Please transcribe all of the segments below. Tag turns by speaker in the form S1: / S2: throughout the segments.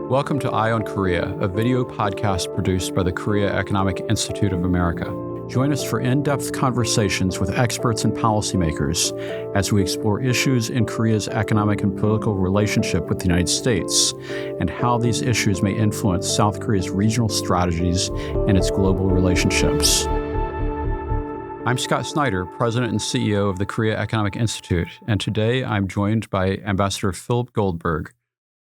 S1: Welcome to Eye on Korea, a video podcast produced by the Korea Economic Institute of America. Join us for in-depth conversations with experts and policymakers as we explore issues in Korea's economic and political relationship with the United States and how these issues may influence South Korea's regional strategies and its global relationships. I'm Scott Snyder, President and CEO of the Korea Economic Institute, and today I'm joined by Ambassador Philip Goldberg,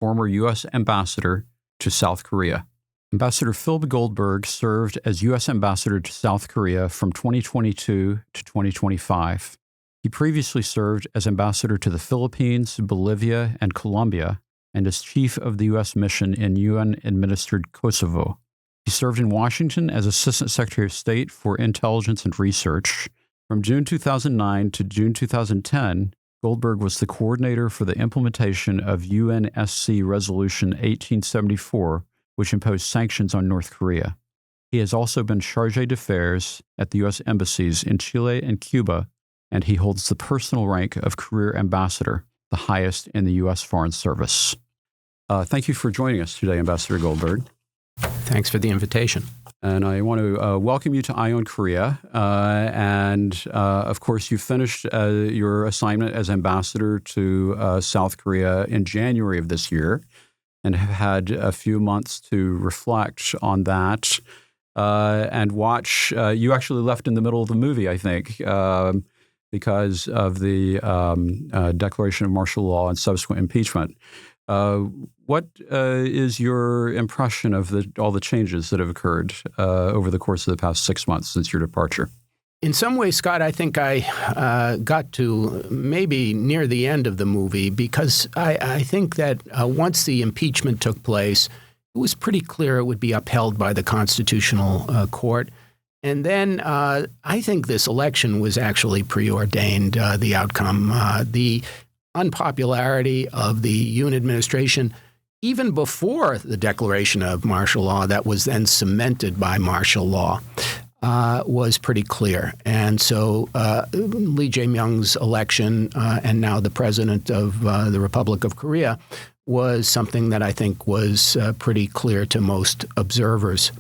S1: former U.S. ambassador to South Korea. Ambassador Philip Goldberg served as U.S. ambassador to South Korea from 2022 to 2025. He previously served as ambassador to the Philippines, Bolivia, and Colombia, and as chief of the U.S. mission in UN-administered Kosovo. He served in Washington as Assistant Secretary of State for Intelligence and Research. From June 2009 to June 2010, Goldberg was the coordinator for the implementation of UNSC Resolution 1874, which imposed sanctions on North Korea. He has also been chargé d'affaires at the U.S. embassies in Chile and Cuba, and he holds the personal rank of Career Ambassador, the highest in the U.S. Foreign Service. Thank you for joining us today, Ambassador Goldberg.
S2: Thanks for the invitation.
S1: And I want to welcome you to Eye on Korea. Of course, you finished your assignment as ambassador to South Korea in January of this year and have had a few months to reflect on that and watch. You actually left in the middle of the movie, I think, because of the declaration of martial law and subsequent impeachment. What is your impression of all the changes that have occurred over the course of the past 6 months since your departure?
S2: In some ways, Scott, I think I got to maybe near the end of the movie because I think that once the impeachment took place, it was pretty clear it would be upheld by the Constitutional Court. And then I think this election was actually preordained, the outcome. The unpopularity of the Yoon administration, even before the declaration of martial law that was then cemented by martial law, was pretty clear. And so Lee Jae-myung's election and now the president of the Republic of Korea was something that I think was pretty clear to most observers.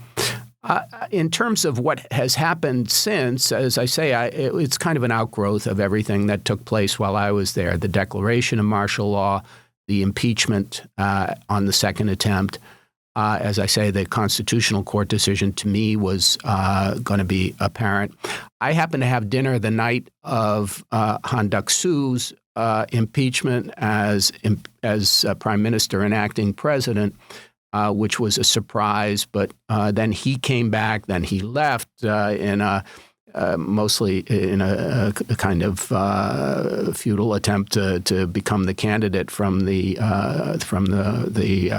S2: In terms of what has happened since, as I say, it's kind of an outgrowth of everything that took place while I was there. The declaration of martial law, the impeachment on the second attempt. As I say, the Constitutional Court decision to me was going to be apparent. I happened to have dinner the night of Han Duck-soo's impeachment as Prime Minister and acting president, which was a surprise. But then he came back, then he left mostly in a kind of futile attempt to become the candidate from the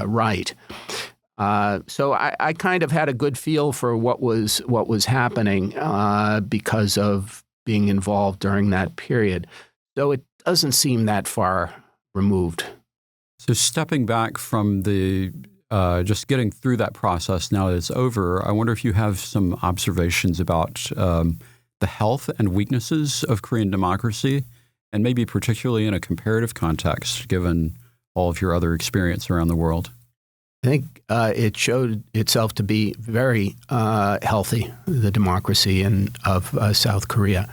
S2: right. So I kind of had a good feel for what was happening because of being involved during that period. So it doesn't seem that far removed.
S1: So stepping back from the just getting through that process now that it's over, I wonder if you have some observations about the health and weaknesses of Korean democracy, and maybe particularly in a comparative context, given all of your other experience around the world.
S2: I think it showed itself to be very healthy, the democracy of South Korea.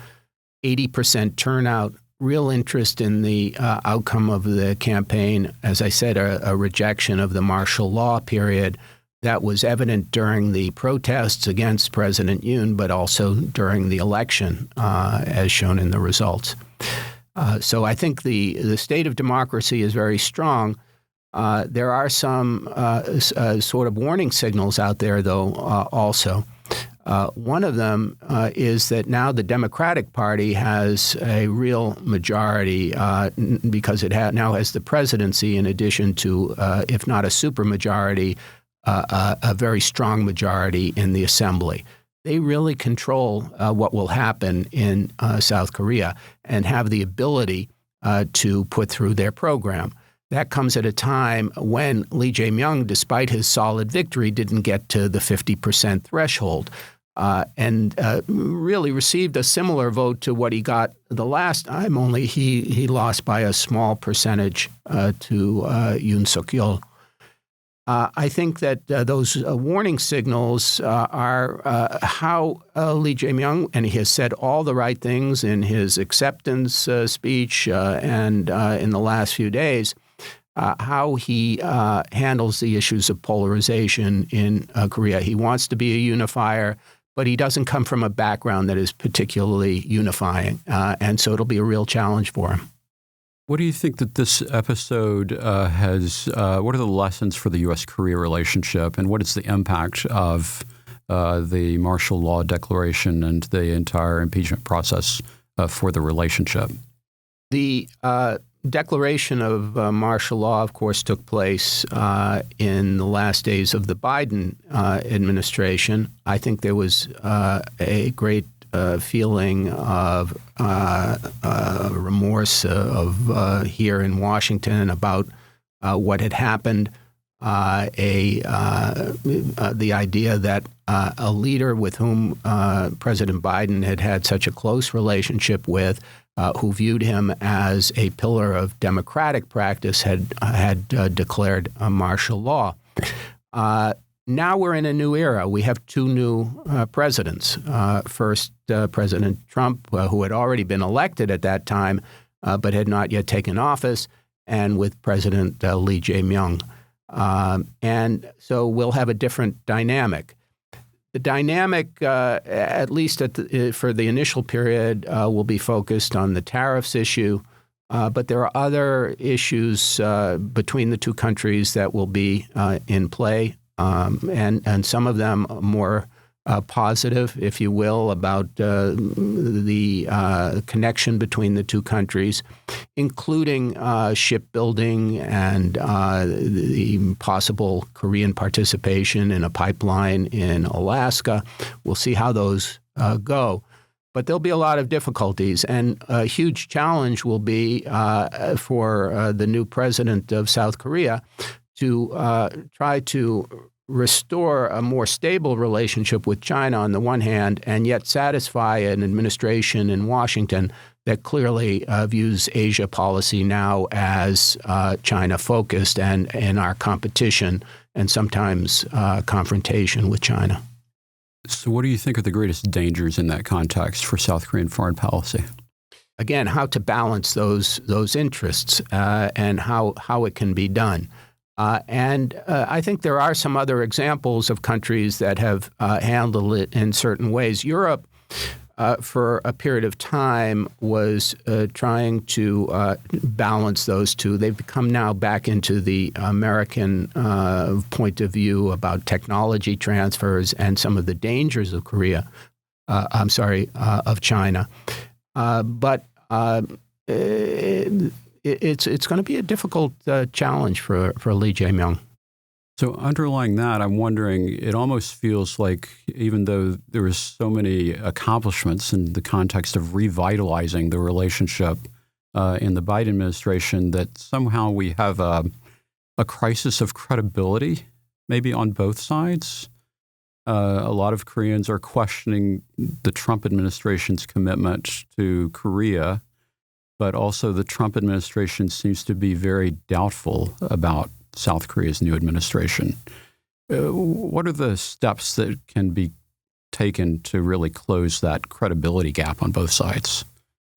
S2: 80% turnout, real interest in the outcome of the campaign. As I said, a rejection of the martial law period that was evident during the protests against President Yoon, but also during the election, as shown in the results. So I think the state of democracy is very strong. There are some sort of warning signals out there, though, also. One of them is that now the Democratic Party has a real majority because it now has the presidency in addition to, if not a supermajority, a very strong majority in the assembly. They really control what will happen in South Korea and have the ability to put through their program. That comes at a time when Lee Jae-myung, despite his solid victory, didn't get to the 50% threshold. and really received a similar vote to what he got the last time, only he lost by a small percentage to Yoon Suk Yeol. I think that those warning signals are how Lee Jae-myung, and he has said all the right things in his acceptance speech and in the last few days, how he handles the issues of polarization in Korea. He wants to be a unifier, but he doesn't come from a background that is particularly unifying. And so it'll be a real challenge for him.
S1: What do you think that this episode has, what are the lessons for the U.S. Korea relationship, and what is the impact of the martial law declaration and the entire impeachment process for the relationship?
S2: The declaration of martial law, of course, took place in the last days of the Biden administration. I think there was a great feeling of remorse here in Washington about what had happened. The idea that a leader with whom President Biden had such a close relationship with, who viewed him as a pillar of democratic practice, had declared martial law. Now we're in a new era. We have two new presidents. First, President Trump, who had already been elected at that time, but had not yet taken office, and with President Lee Jae-myung. And so we'll have a different dynamic. The dynamic, at least for the initial period, will be focused on the tariffs issue. But there are other issues between the two countries that will be in play. And some of them more positive, if you will, about the connection between the two countries, including shipbuilding and the possible Korean participation in a pipeline in Alaska. We'll see how those go. But there'll be a lot of difficulties, and a huge challenge will be for the new president of South Korea to try to restore a more stable relationship with China on the one hand, and yet satisfy an administration in Washington that clearly views Asia policy now as China-focused and in our competition and sometimes confrontation with China.
S1: So what do you think are the greatest dangers in that context for South Korean foreign policy?
S2: Again, how to balance those interests and how it can be done. And I think there are some other examples of countries that have handled it in certain ways. Europe, for a period of time, was trying to balance those two. They've come now back into the American point of view about technology transfers and some of the dangers of of China. But it's going to be a difficult challenge for Lee Jae-myung.
S1: So underlying that, I'm wondering, it almost feels like even though there was so many accomplishments in the context of revitalizing the relationship in the Biden administration, that somehow we have a crisis of credibility, maybe on both sides. A lot of Koreans are questioning the Trump administration's commitment to Korea, but also the Trump administration seems to be very doubtful about South Korea's new administration. What are the steps that can be taken to really close that credibility gap on both sides?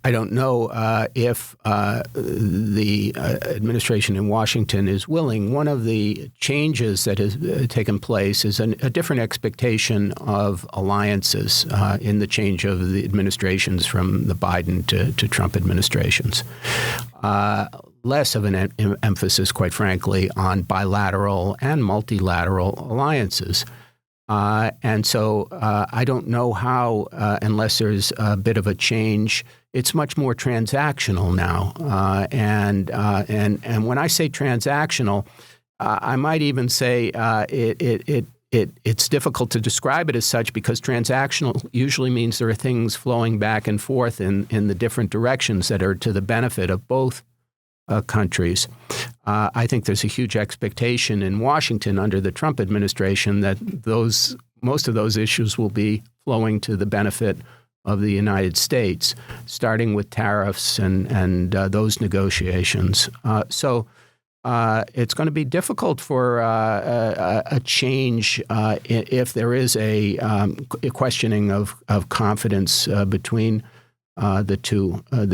S2: I don't know if the administration in Washington is willing. One of the changes that has taken place is a different expectation of alliances in the change of the administrations from the Biden to Trump administrations. Less of an emphasis, quite frankly, on bilateral and multilateral alliances. And so I don't know how, unless there's a bit of a change. It's much more transactional now. And when I say transactional, I might even say it's difficult to describe it as such, because transactional usually means there are things flowing back and forth in the different directions that are to the benefit of both countries. I think there's a huge expectation in Washington under the Trump administration that those most of those issues will be flowing to the benefit of the United States, starting with tariffs and those negotiations. So it's going to be difficult for a change if there is a questioning of confidence between the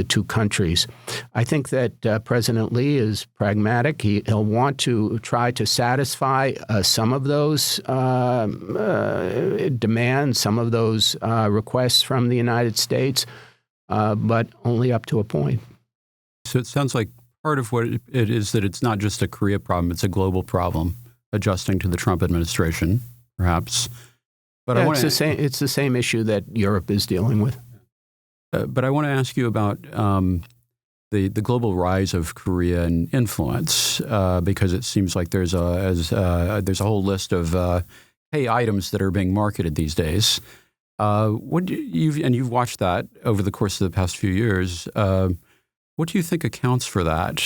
S2: two countries. I think that President Lee is pragmatic. He'll want to try to satisfy some of those demands, some of those requests from the United States, but only up to a point.
S1: So it sounds like part of what it is that it's not just a Korea problem, it's a global problem, adjusting to the Trump administration, perhaps. But
S2: yeah, it's the same issue that Europe is dealing with.
S1: But I want to ask you about the global rise of Korean influence, because it seems like there's a whole list of pay items that are being marketed these days. You've watched that over the course of the past few years. What do you think accounts for that?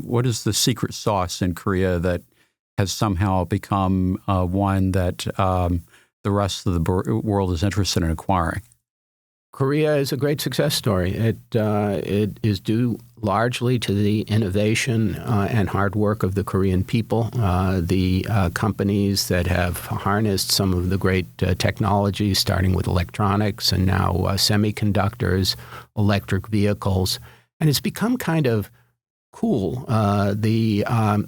S1: What is the secret sauce in Korea that has somehow become one that the rest of the world is interested in acquiring?
S2: Korea is a great success story. It is due largely to the innovation and hard work of the Korean people. The companies that have harnessed some of the great technologies, starting with electronics and now semiconductors, electric vehicles. And it's become kind of cool, the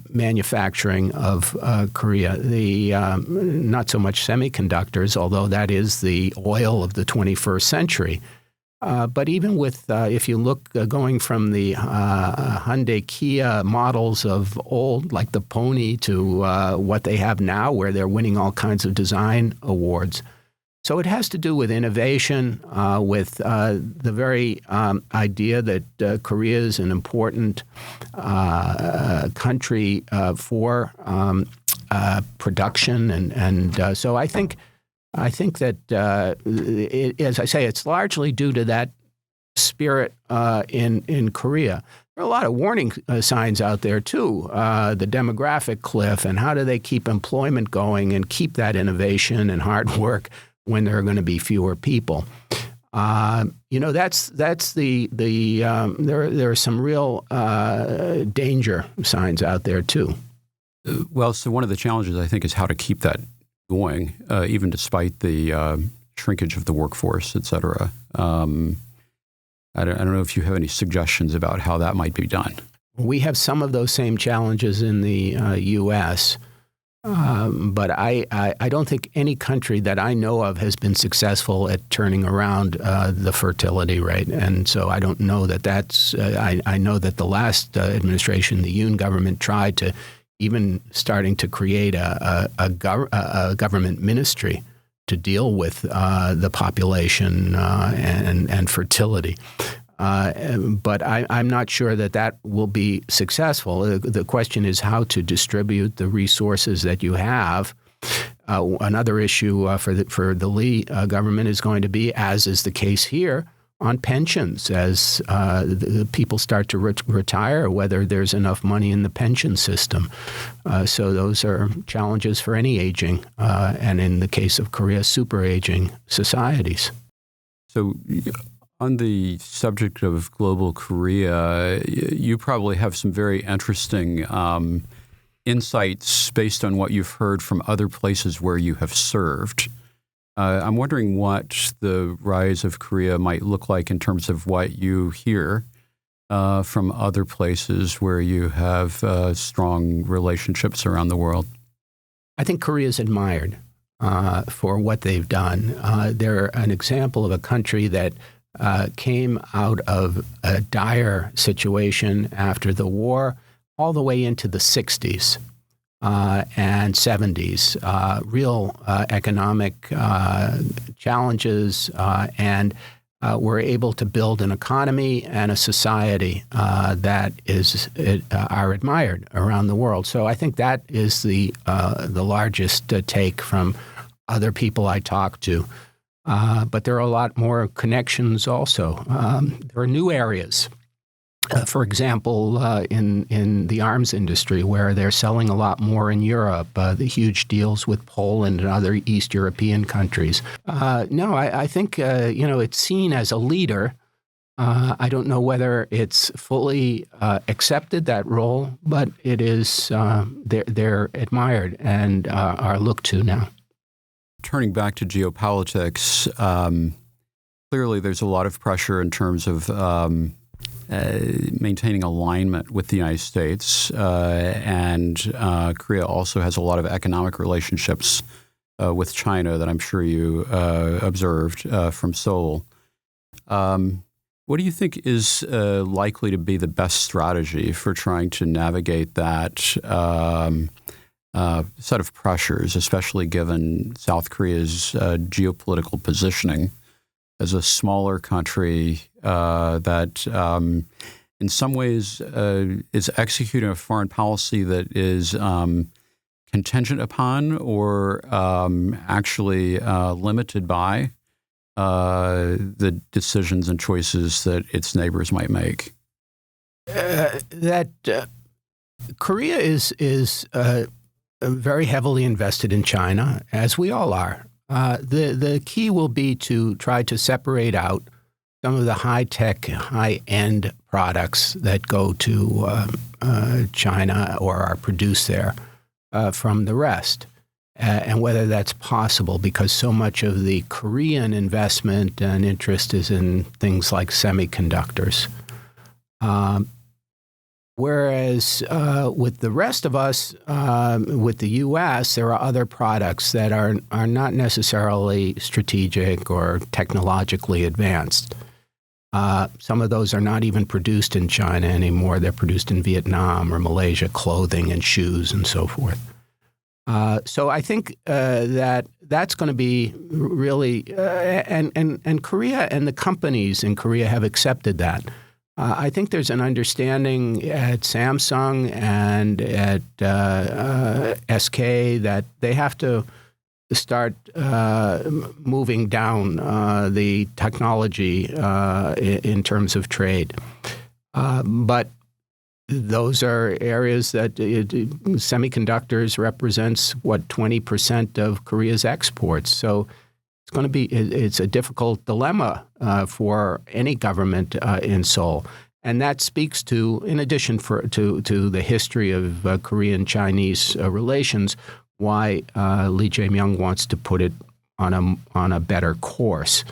S2: manufacturing of Korea. Not so much semiconductors, although that is the oil of the 21st century. But even with, if you look going from the Hyundai Kia models of old, like the Pony, to what they have now, where they're winning all kinds of design awards. So it has to do with innovation, with the very idea that Korea is an important country for production, and so I think that as I say, it's largely due to that spirit in Korea. There are a lot of warning signs out there too. The demographic cliff, and how do they keep employment going and keep that innovation and hard work when there are going to be fewer people. That's there are some real danger signs out there too.
S1: Well, so one of the challenges, I think, is how to keep that going, even despite the shrinkage of the workforce, et cetera. I don't know if you have any suggestions about how that might be done.
S2: We have some of those same challenges in the U.S., but I don't think any country that I know of has been successful at turning around the fertility rate. And so I don't know that that's I know that the last administration, the Yoon government, tried to even starting to create a government ministry to deal with the population and fertility. But I'm not sure that will be successful. The question is how to distribute the resources that you have. Another issue for the Lee government is going to be, as is the case here, on pensions. As the people start to retire, whether there's enough money in the pension system. So those are challenges for any aging, and in the case of Korea, super aging societies.
S1: So on the subject of global Korea, you probably have some very interesting insights based on what you've heard from other places where you have served. I'm wondering what the rise of Korea might look like in terms of what you hear from other places where you have strong relationships around the world.
S2: I think Korea is admired for what they've done. They're an example of a country that came out of a dire situation after the war all the way into the 60s and 70s, real economic challenges, and were able to build an economy and a society that are admired around the world. So I think that is the largest take from other people I talk to. But there are a lot more connections also. There are new areas For example, in the arms industry, where they're selling a lot more in Europe, the huge deals with Poland and other East European countries. No, I think it's seen as a leader. I don't know whether it's fully accepted that role, but it is. They're admired and are looked to now.
S1: Turning back to geopolitics, clearly there's a lot of pressure in terms of maintaining alignment with the United States, and Korea also has a lot of economic relationships with China that I'm sure you observed from Seoul. What do you think is likely to be the best strategy for trying to navigate that set of pressures, especially given South Korea's geopolitical positioning as a smaller country that in some ways is executing a foreign policy that is contingent upon or actually limited by the decisions and choices that its neighbors might make?
S2: Korea is very heavily invested in China, as we all are. The key will be to try to separate out some of the high-tech, high-end products that go to China or are produced there from the rest, and whether that's possible, because so much of the Korean investment and interest is in things like semiconductors. Whereas with the rest of us, with the U.S., there are other products that are not necessarily strategic or technologically advanced. Some of those are not even produced in China anymore. They're produced in Vietnam or Malaysia, clothing and shoes and so forth. So I think that's going to be really, and Korea and the companies in Korea have accepted that. I think there's an understanding at Samsung and at SK that they have to start moving down the technology in terms of trade. But those are areas that semiconductors represents, 20% of Korea's exports. So it's a difficult dilemma for any government in Seoul. And that speaks to, in addition to the history of Korean-Chinese relations, why Lee Jae-myung wants to put it on a better course,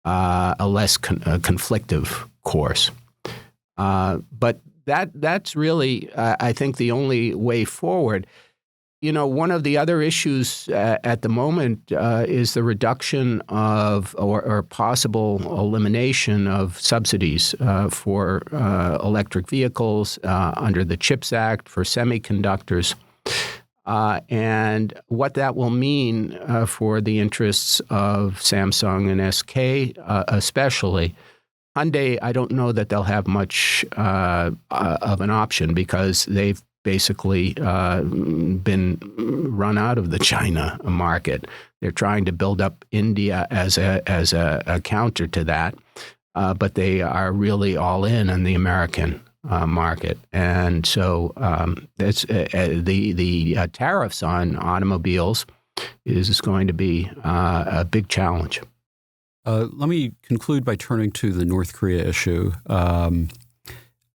S2: a less conflictive course. But that's really, I think, the only way forward. One of the other issues at the moment is the reduction of or possible elimination of subsidies for electric vehicles under the CHIPS Act for semiconductors, and what that will mean for the interests of Samsung and SK especially. Hyundai, I don't know that they'll have much of an option because they've basically been run out of the China market. They're trying to build up India as a counter to that, but they are really all in the American market. And so that's the tariffs on automobiles is going to be a big challenge.
S1: Let me conclude by turning to the North Korea issue.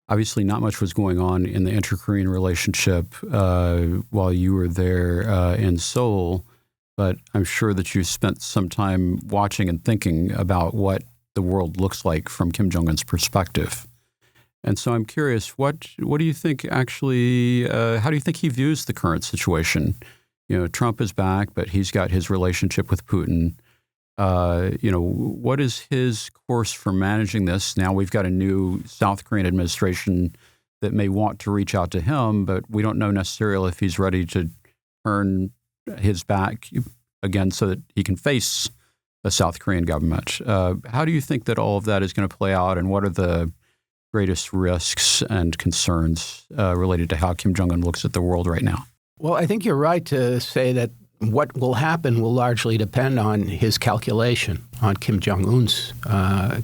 S1: Obviously, not much was going on in the inter-Korean relationship while you were there in Seoul, but I'm sure that you spent some time watching and thinking about what the world looks like from Kim Jong-un's perspective. And so I'm curious, what do you think actually, how do you think he views the current situation? Trump is back, but he's got his relationship with Putin. What is his course for managing this? Now we've got a new South Korean administration that may want to reach out to him, but we don't know necessarily if he's ready to turn his back again so that he can face a South Korean government. How do you think that all of that is going to play out, and what are the greatest risks and concerns related to how Kim Jong-un looks at the world right now?
S2: Well, I think you're right to say that what will happen will largely depend on his calculation, on Kim Jong-un's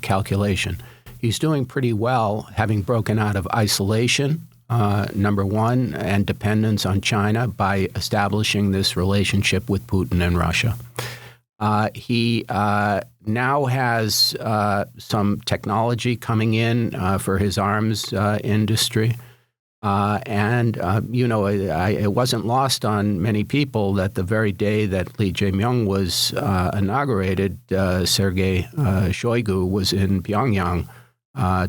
S2: calculation. He's doing pretty well, having broken out of isolation, number one, and dependence on China by establishing this relationship with Putin and Russia. He now has some technology coming in for his arms industry. It wasn't lost on many people that the very day that Lee Jae-myung was inaugurated, Sergei Shoigu was in Pyongyang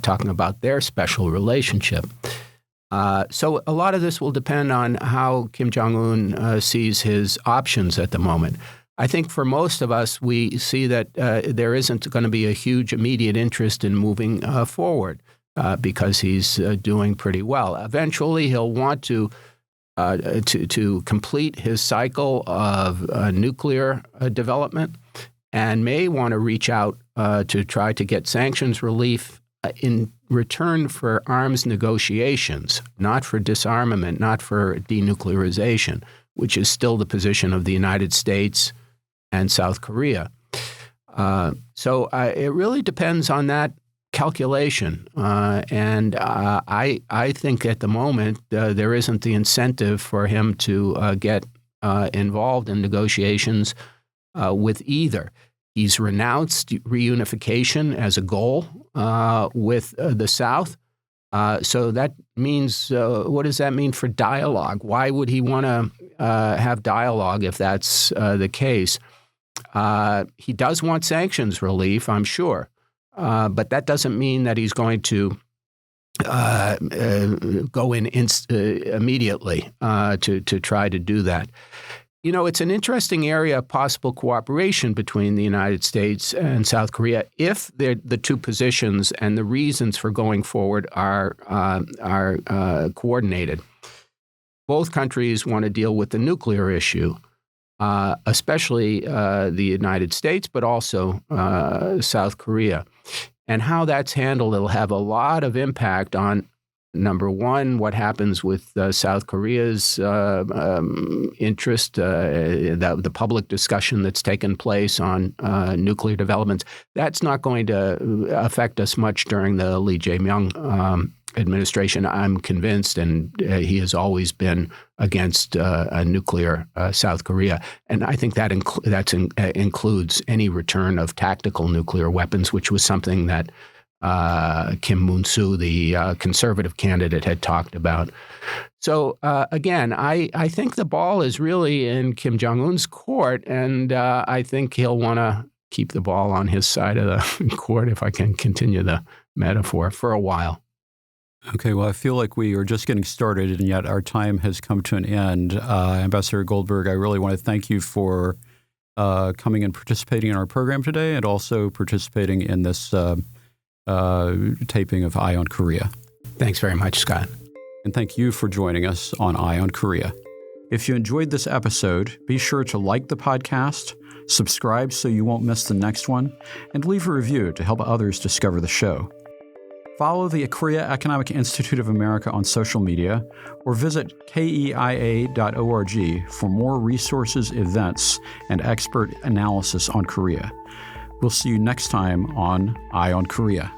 S2: talking about their special relationship. So a lot of this will depend on how Kim Jong-un sees his options at the moment. I think for most of us, we see that there isn't going to be a huge immediate interest in moving forward. Because he's doing pretty well. Eventually, he'll want to complete his cycle of nuclear development and may want to reach out to try to get sanctions relief in return for arms negotiations, not for disarmament, not for denuclearization, which is still the position of the United States and South Korea. So it really depends on that calculation. I think at the moment there isn't the incentive for him to get involved in negotiations with either. He's renounced reunification as a goal with the South. So that means, what does that mean for dialogue? Why would he want to have dialogue if that's the case? He does want sanctions relief, I'm sure. But that doesn't mean that he's going to go in immediately to try to do that. You know, it's an interesting area of possible cooperation between the United States and South Korea if the two positions and the reasons for going forward are coordinated. Both countries want to deal with the nuclear issue. Especially the United States, but also South Korea. And how that's handled, it'll have a lot of impact on, number one, what happens with South Korea's interest, the public discussion that's taken place on nuclear developments. That's not going to affect us much during the Lee Jae-myung administration, I'm convinced, and he has always been against a nuclear South Korea. And I think that includes any return of tactical nuclear weapons, which was something that Kim Moon-soo, the conservative candidate, had talked about. So again, I think the ball is really in Kim Jong-un's court, and I think he'll want to keep the ball on his side of the court, if I can continue the metaphor, for a while.
S1: Okay, well, I feel like we are just getting started, and yet our time has come to an end. Ambassador Goldberg, I really want to thank you for coming and participating in our program today, and also participating in this taping of Eye on Korea.
S2: Thanks very much, Scott.
S1: And thank you for joining us on Eye on Korea. If you enjoyed this episode, be sure to like the podcast, subscribe so you won't miss the next one, and leave a review to help others discover the show. Follow the Korea Economic Institute of America on social media, or visit keia.org for more resources, events, and expert analysis on Korea. We'll see you next time on Eye on Korea.